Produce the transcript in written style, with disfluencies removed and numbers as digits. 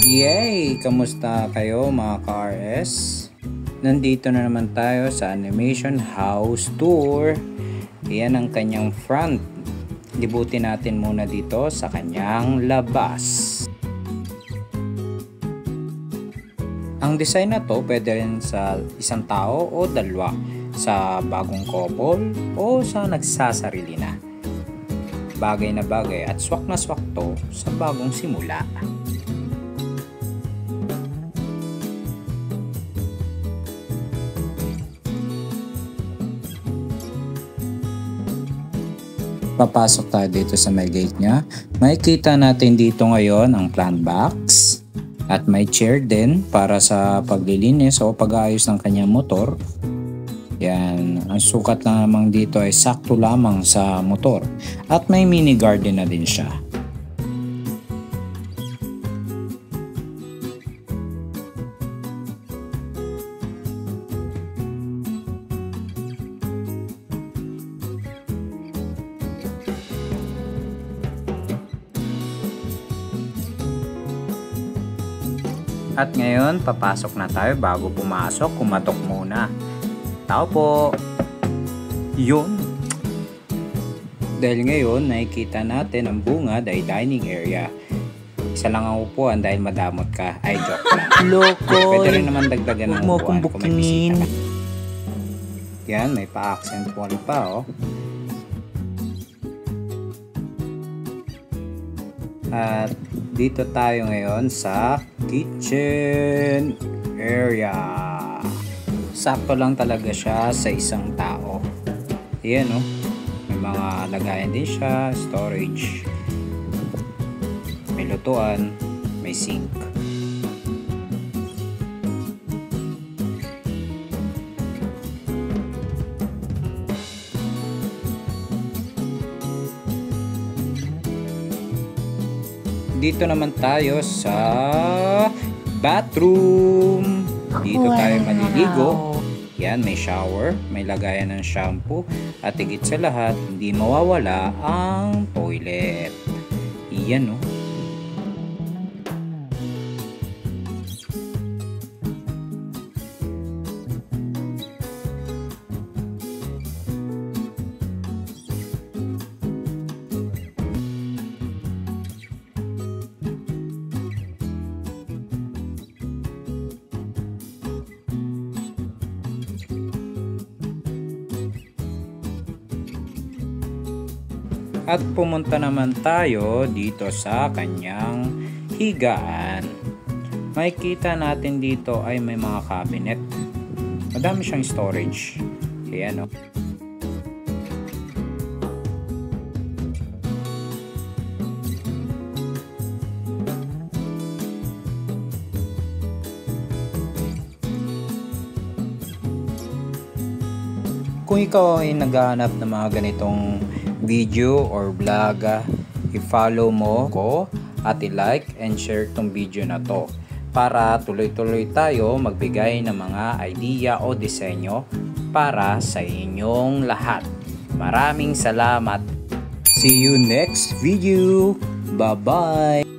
Yay! Kamusta kayo mga ka-RS? Nandito na naman tayo sa Animation House Tour. Yan ang kanyang front. Libutin natin muna dito sa kanyang labas. Ang design na to pwede rin sa isang tao o dalawa, sa bagong couple o sa nagsasarili na. Bagay na bagay at swak na swak to sa bagong simula. Papasok tayo dito sa may gate niya. Makikita natin dito ngayon ang plant box at may chair din para sa paglilinis o pag-aayos ng kanyang motor. Yan, ang sukat lang naman dito ay sakto lamang sa motor at may mini garden na din siya. At ngayon, papasok na tayo. Bago pumasok, kumatok muna. Tao po! Yun! Dahil ngayon, nakikita natin ang bungad ay dining area. Isa lang ang upuan dahil madamot ka. Ay, joke lang. Loko! Pwede rin naman dagdagan ng upuan kung may bisita ka. Yan, may pa-accent wall pa, oh. At dito tayo ngayon sa kitchen area. Sakto lang talaga siya sa isang tao. Ayan, oh. May mga lagayan din siya, storage. May lutuan, may sink. Dito naman tayo sa bathroom. Dito tayo maliligo. Yan, may shower, may lagayan ng shampoo, at higit sa lahat, hindi mawawala ang toilet. Iyan, oh. At pumunta naman tayo dito sa kanyang higaan. Makikita natin dito ay may mga cabinet. Madami siyang storage. Ayan, oh. Kung ikaw ay naghahanap ng mga ganitong video or vlog, i-follow mo ko at i-like and share tong video na to para tuloy-tuloy tayo magbigay ng mga idea o disenyo para sa inyong lahat. Maraming salamat. See you next video. Bye-bye.